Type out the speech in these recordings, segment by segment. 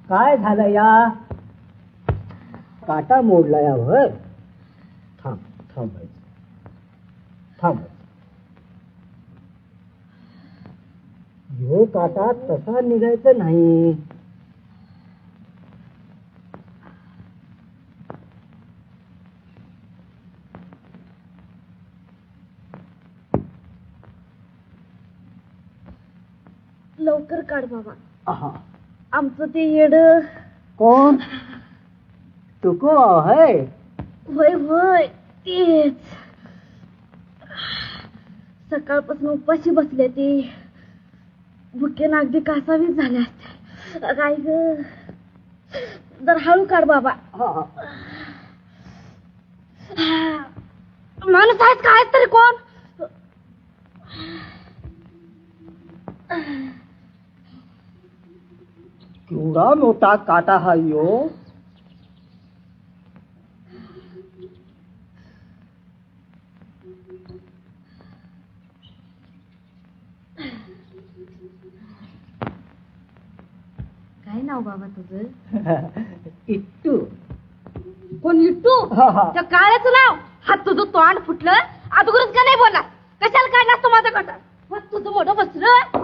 काय झालं या काटा मोडला यावर? थांब थांबायचं थांबायचं. ह्यो काटा तसा निघायचा नाही. लवकर काढ बाबा. आहा. आमचं ते येड. कोण? तुको है? होय होय तेच. सकाळपासून उपाशी बसले ती. भुकेनं अगदी कासावीस झाल्या असत्या. काय ग, जर हळू काढ बाबा. माणूस आहेस का? आहेस तरी कोण? केवढा मोठा काटा हा यो. काय नाव बाबा तुझं? इट्टू. कोण इट्टू? त्या काळ्याचं नाव? हा तुझं तोंड फुटलं. अगोदरच का नाही बोलला? कशाला काढलास तू माझा काटा? तुझं मोठं बसलं.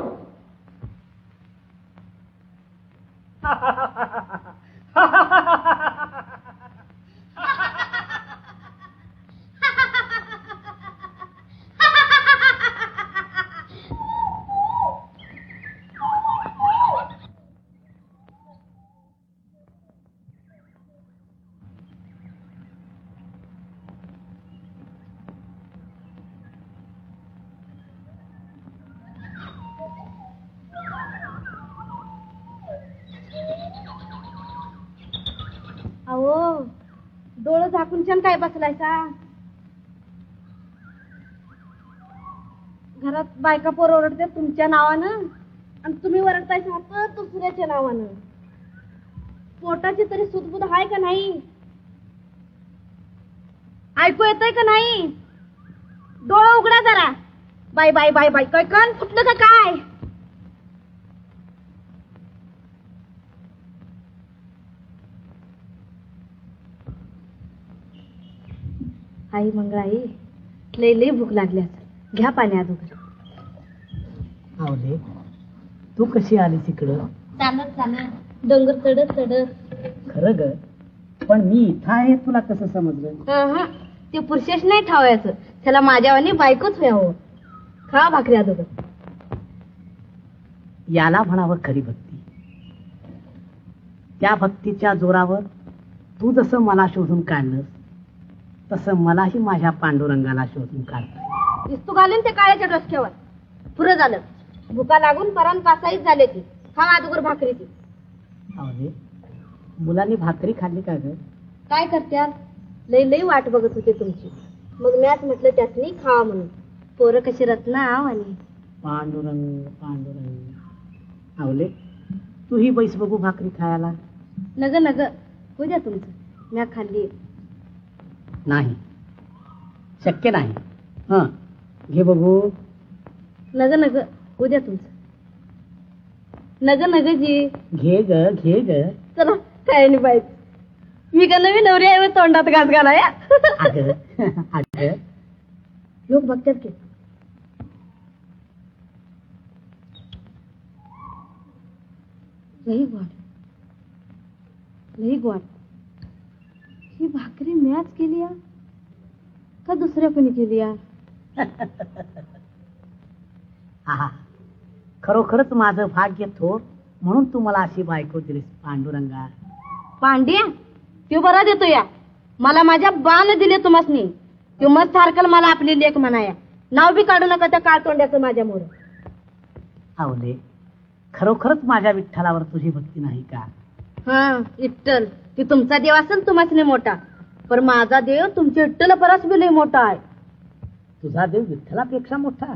अहो, डोळं झाकून छान काय बसलायसा? घरात बायका पोर ओरडते तुमच्या नावानं आणि तुम्ही ओरडतायसा तर दुसऱ्याच्या नावानं. पोटाची तरी सुदबुद आहे का नाही? ऐकू येतंय का नाही? डोळं उघडा जरा. Bye bye bye bye. काय कान फुटलं का काय? आई मंगळाई, लई लई भूक लागली असेल. घ्या पाणी अगोदर. आवले, तू कशी आलीस इकडं? चालत चालत डोंगर चढत चढत. खरं ग, पण मी इथं आहे तुला कसं समजलं? ते पुरुषेश नाही ठावायचं. त्याला माझ्यावानी बायकोच व्हावं. खा भाकरी अगोदर. याला म्हणावं खरी भक्ती. त्या भक्तीच्या जोरावर तू जसं मला शोधून काढलंस तसं मलाही माझ्या पांडुरंगाला शोधून काढत. दिसतू घालून ते काळ्याच्या डोसक्यावर. पुरं झालं. भुका लागून परान कासाईच झाले ती. खा अगोदर भाकरी ती. मुलांनी भाकरी खाल्ली का ग? काय करत्या? लई लई वाट बघत होते तुमची. मग मॅच म्हटलं त्यातनी खा म्हणून. पोरं कशी रत्ना आणि पांडुरंग पांडुरंग. आवले, तू ही बैस बघू भाकरी खायला. नग नग, होऊ द्या तुमचं. म्या खाल्ली. नाही, शक्य नाही. हं, घे बघू. नग नग, होऊ द्या तुमचं. नग नग जी. घे ग घे ग. चला काय नाही पाहिजे. मी का नवीन नवरी आहे तोंडात घास घाला या. लोक बघतात की. लई गोड लई गोड. ही भाकरी मॅच केली का दुसऱ्या कोणी केली? खरोखरच माझं भाग्य थोर म्हणून तू मला अशी बायको दिलीस पांडुरंगा. पांड्या तो बरा देतो या. मला माझ्या बाण दिले तुम्हासनी. तो मस्त थारकल मला आपली लेख म्हणाया. नाव बी काढू नका त्या काळतोंड्याचं माझ्या मोर. आवले, खरोखरच माझ्या विठ्ठलावर तुझी भक्ती नाही का? हा, विठ्ठल ती तुमचा देव असेल तुम्हासनी मोठा. पण माझा देव तुमच्या विठ्ठल परस बी लई मोठा आहे. तुझा देव विठ्ठलापेक्षा मोठा?